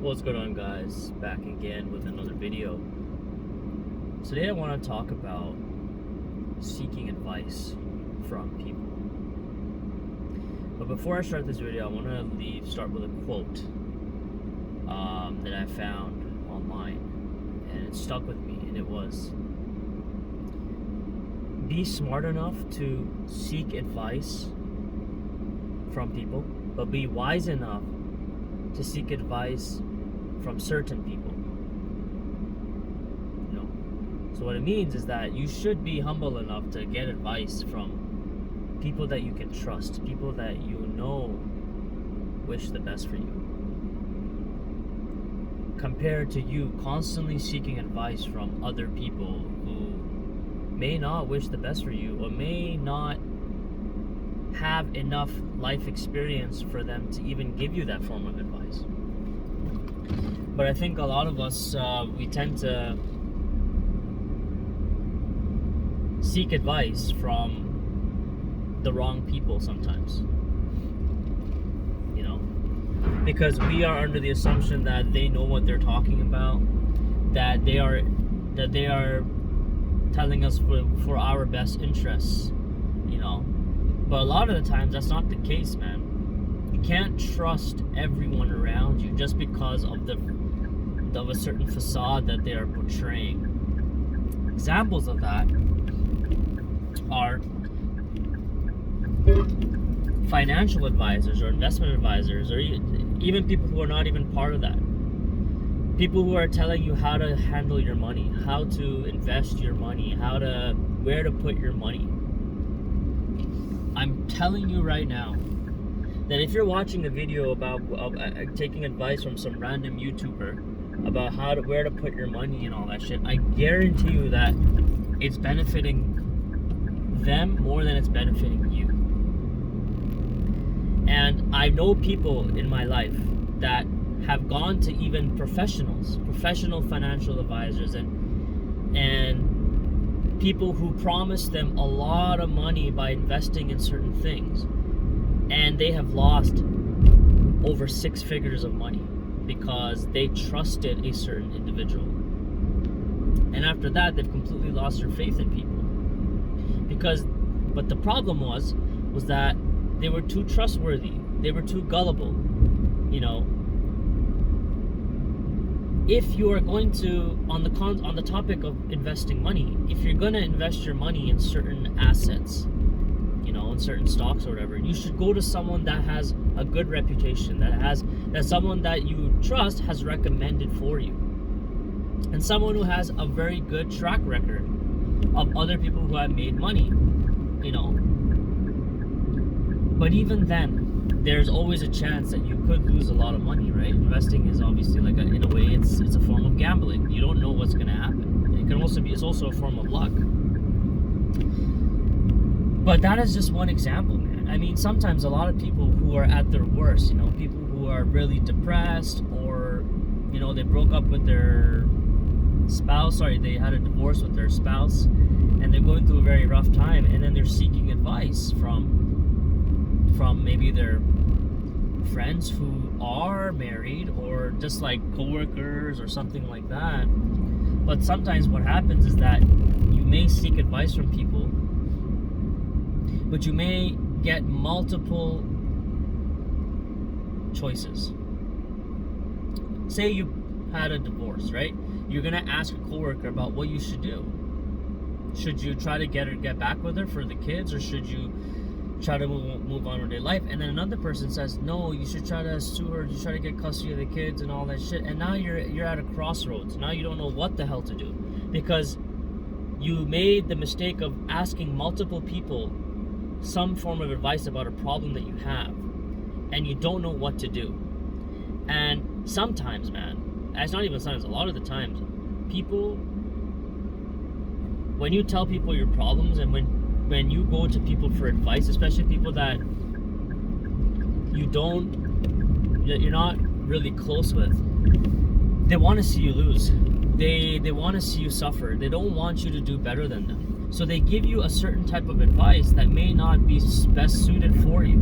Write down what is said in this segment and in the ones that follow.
What's going on, guys? Back again with another video. Today I want to talk about seeking advice from people. But before I start this video, I want to start with a quote that I found online, and it stuck with me, and it was, be smart enough to seek advice from people, but be wise enough to seek advice from certain people. So what it means is that you should be humble enough to get advice from people that you can trust, people that you know wish the best for you, compared to you constantly seeking advice from other people who may not wish the best for you or may not have enough life experience for them to even give you that form of advice. But I think a lot of us, we tend to seek advice from the wrong people sometimes, because we are under the assumption that they know what they're talking about, that they are telling us for our best interests, But a lot of the times that's not the case, man. You can't trust everyone around you just because of a certain facade that they are portraying. Examples of that are financial advisors or investment advisors, or even people who are not even part of that. People who are telling you how to handle your money, how to invest your money, where to put your money. I'm telling you right now that if you're watching a video about taking advice from some random YouTuber about where to put your money and all that shit, I guarantee you that it's benefiting them more than it's benefiting you. And I know people in my life that have gone to even professional financial advisors and people who promised them a lot of money by investing in certain things, and they have lost over 6 figures of money because they trusted a certain individual, and after that they've completely lost their faith in people. But the problem was that they were too trustworthy, they were too gullible. If you are going to, on the topic of investing money, if you're going to invest your money in certain assets, in certain stocks or whatever, you should go to someone that has a good reputation, that someone that you trust has recommended for you, and someone who has a very good track record of other people who have made money, But even then, there's always a chance that you could lose a lot of money, right? Investing is obviously in a way, it's a form of gambling. You don't know what's going to happen. It's also a form of luck. But that is just one example, man. I mean, sometimes a lot of people who are at their worst, people who are really depressed, or, they broke up with their spouse, they had a divorce with their spouse, and they're going through a very rough time, and then they're seeking advice from maybe their friends who are married, or just like coworkers or something like that. But sometimes what happens is that you may seek advice from people, but you may get multiple choices. Say you had a divorce, right? You're gonna ask a coworker about what you should do. Should you try to get back with her for the kids, or should you try to move on with their life? And then another person says, no, you should try to sue her, you try to get custody of the kids and all that shit. And now you're at a crossroads. Now you don't know what the hell to do, because you made the mistake of asking multiple people some form of advice about a problem that you have, and you don't know what to do. And sometimes, man, it's not even sometimes, a lot of the times, people, when you tell people your problems, and when you go to people for advice, especially people that you're not really close with, they want to see you lose. They want to see you suffer. They don't want you to do better than them. So they give you a certain type of advice that may not be best suited for you.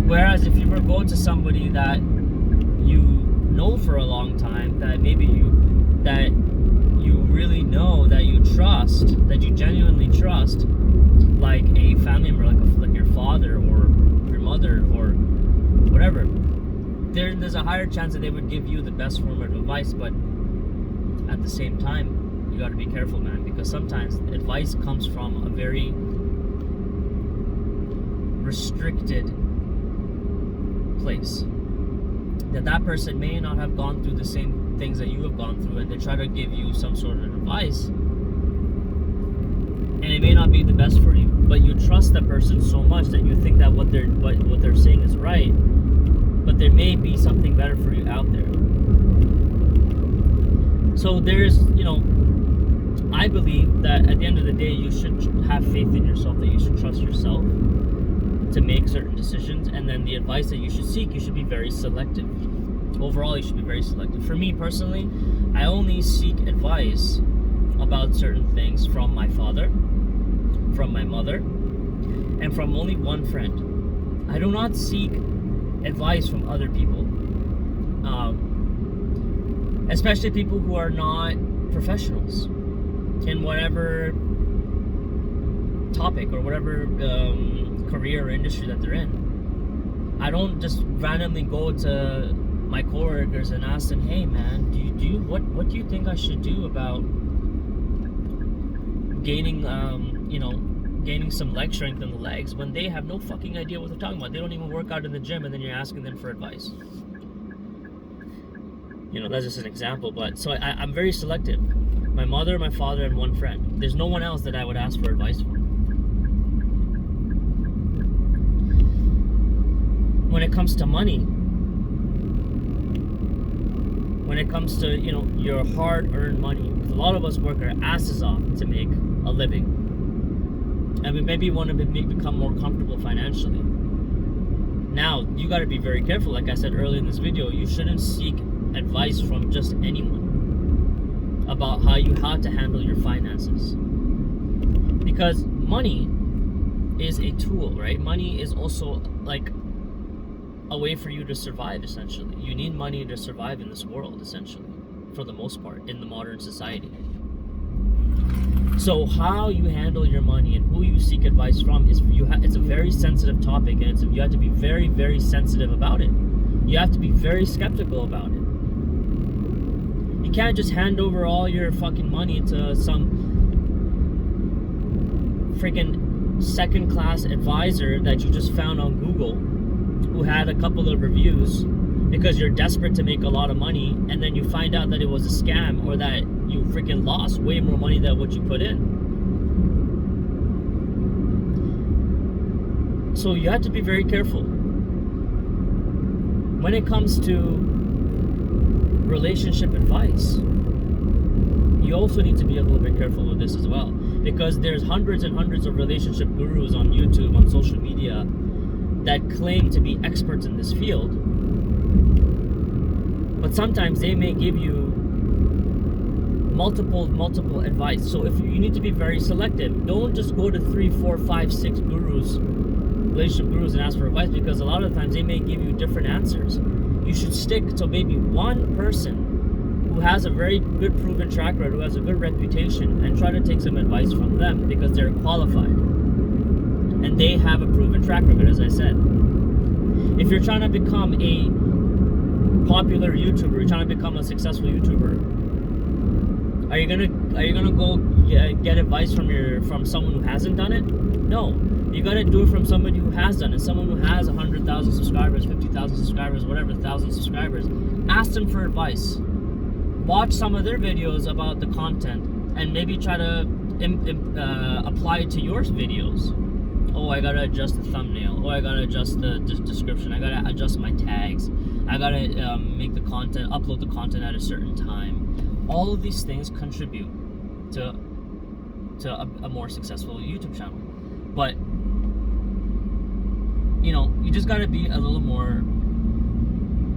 Whereas if you were to go to somebody that you know for a long time, that maybe you really know, that you trust, that you genuinely trust, like a family member, like your father or your mother or whatever, there's a higher chance that they would give you the best form of advice. But at the same time, you got to be careful, man, because sometimes advice comes from a very restricted place, that person may not have gone through the same things that you have gone through, and they try to give you some sort of advice, and it may not be the best for you, but you trust that person so much that you think that what they're saying is right, but there may be something better for you out there. So there's, I believe that at the end of the day, you should have faith in yourself, that you should trust yourself to make certain decisions, and then the advice that you should seek, you should be very selective. Overall, you should be very selective. For me personally, I only seek advice about certain things from my father, from my mother, and from only one friend. I do not seek advice from other people, especially people who are not professionals in whatever topic or whatever career or industry that they're in. I don't just randomly go to my coworkers and ask them, hey man, what do you think I should do about gaining some leg strength in the legs, when they have no fucking idea what they're talking about. They don't even work out in the gym, and then you're asking them for advice. That's just an example. But so I'm very selective. My mother, my father, and one friend. There's no one else that I would ask for advice from. When it comes to money, when it comes to, your hard-earned money, a lot of us work our asses off to make a living, and we maybe want to become more comfortable financially. Now, you got to be very careful. Like I said earlier in this video, you shouldn't seek advice from just anyone about how to handle your finances, because money is a tool, right? Money is also like a way for you to survive, essentially. You need money to survive in this world, essentially, for the most part, in the modern society. So how you handle your money and who you seek advice from it's a very sensitive topic, and you have to be very, very sensitive about it. You have to be very skeptical about it. You can't just hand over all your fucking money to some freaking second-class advisor that you just found on Google, who had a couple of reviews, because you're desperate to make a lot of money, and then you find out that it was a scam, or that you freaking lost way more money than what you put in. So you have to be very careful. When it comes to relationship advice, you also need to be a little bit careful with this as well, because there's hundreds and hundreds of relationship gurus on YouTube, on social media, that claim to be experts in this field, but sometimes they may give you multiple advice. So if you need to be very selective. Don't just go to 3, 4, 5, 6 relationship gurus and ask for advice, because a lot of times they may give you different answers. You should stick to maybe one person who has a very good proven track record, who has a good reputation, and try to take some advice from them, because they're qualified and they have a proven track record, as I said. If you're trying to become a popular YouTuber, you're trying to become a successful YouTuber, are you gonna go get advice from someone who hasn't done it? No, you gotta do it from somebody who has done it, someone who has 100,000 subscribers, 50,000 subscribers, whatever, 1,000 subscribers. Ask them for advice. Watch some of their videos about the content, and maybe try to apply it to your videos. Oh, I gotta adjust the thumbnail. Oh, I gotta adjust the description. I gotta adjust my tags. I gotta upload the content at a certain time. All of these things contribute to a more successful YouTube channel. But you just gotta be a little more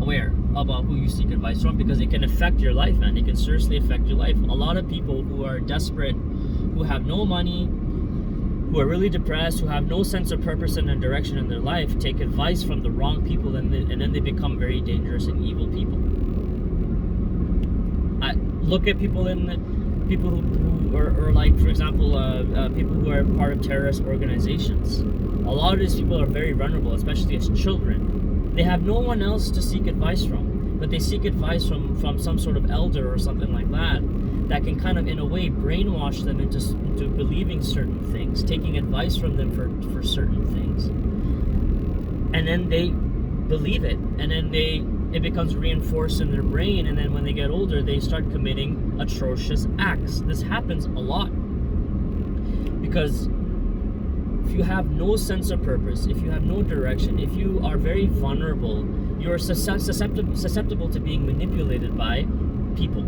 aware about who you seek advice from, because it can affect your life, man. It can seriously affect your life. A lot of people who are desperate, who have no money, who are really depressed, who have no sense of purpose and a direction in their life, take advice from the wrong people, and then they become very dangerous and evil people. Look at people who are like, for example, people who are part of terrorist organizations. A lot of these people are very vulnerable, especially as children. They have no one else to seek advice from, but they seek advice from some sort of elder or something like that can kind of, in a way, brainwash them into believing certain things, taking advice from them for certain things. And then they believe it, and then it becomes reinforced in their brain, and then when they get older, they start committing atrocious acts. This happens a lot because if you have no sense of purpose, if you have no direction, if you are very vulnerable, you're susceptible to being manipulated by people,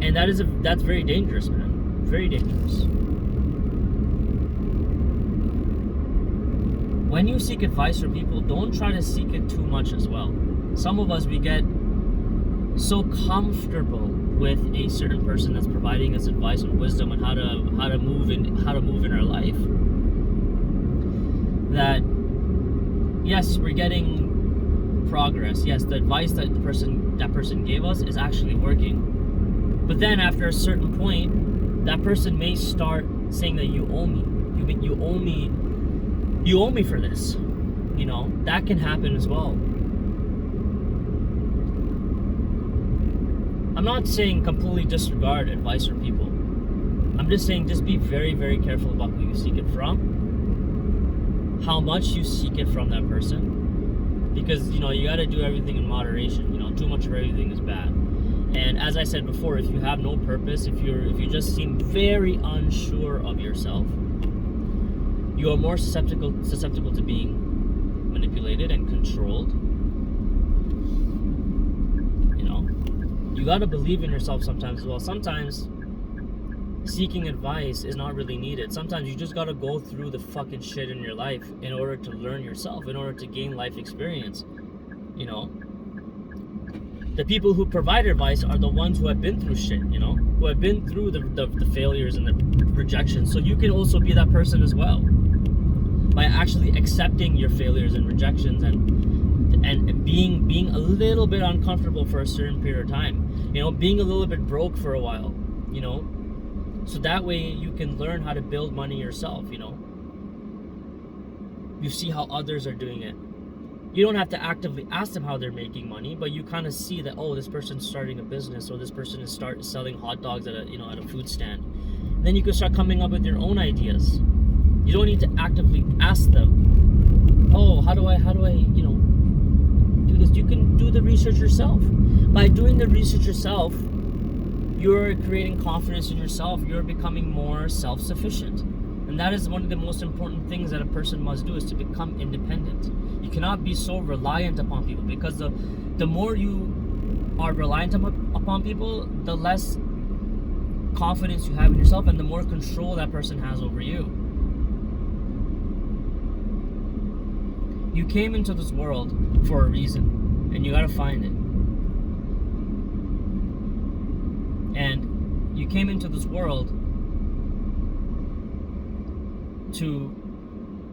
and that's very dangerous, man. Very dangerous. When you seek advice from people, don't try to seek it too much as well. Some of us, we get so comfortable with a certain person that's providing us advice and wisdom on how to move in our life, that yes, we're getting progress. Yes, the advice that person gave us is actually working. But then after a certain point, that person may start saying that you owe me. You owe me for this. You know, that can happen as well. I'm not saying completely disregard advice from people. I'm just saying just be very, very careful about who you seek it from, how much you seek it from that person, because, you know, you got to do everything in moderation. You know, too much of everything is bad. And as I said before, if you have no purpose, if you just seem very unsure of yourself, you are more susceptible to being manipulated and controlled. You know, you gotta believe in yourself sometimes as well. Sometimes seeking advice is not really needed. Sometimes you just gotta go through the fucking shit in your life in order to learn yourself, in order to gain life experience. You know, the people who provide advice are the ones who have been through shit, you know, who have been through the failures and the rejections. So you can also be that person as well, by actually accepting your failures and rejections and being a little bit uncomfortable for a certain period of time, you know, being a little bit broke for a while, you know, so that way you can learn how to build money yourself. You know, you see how others are doing it. You don't have to actively ask them how they're making money, but you kind of see that, oh, this person's starting a business, or this person is selling hot dogs at a food stand. Then you can start coming up with your own ideas. You don't need to actively ask them, oh, how do I, you know, do this? You can do the research yourself. By doing the research yourself, you're creating confidence in yourself. You're becoming more self-sufficient. And that is one of the most important things that a person must do, is to become independent. You cannot be so reliant upon people, because the more you are reliant upon people, the less confidence you have in yourself, and the more control that person has over you. You came into this world for a reason, and you gotta find it. And you came into this world to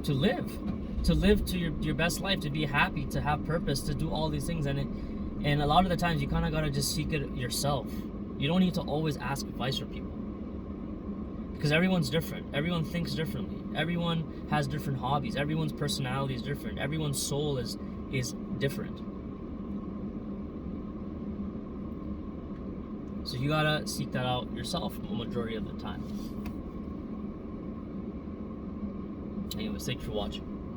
live to your best life, to be happy, to have purpose, to do all these things. And a lot of the times you kind of gotta just seek it yourself. You don't need to always ask advice from people, because everyone's different. Everyone thinks differently. Everyone has different hobbies. Everyone's personality is different. Everyone's soul is different. So you gotta seek that out yourself the majority of the time. Anyways, thanks for watching.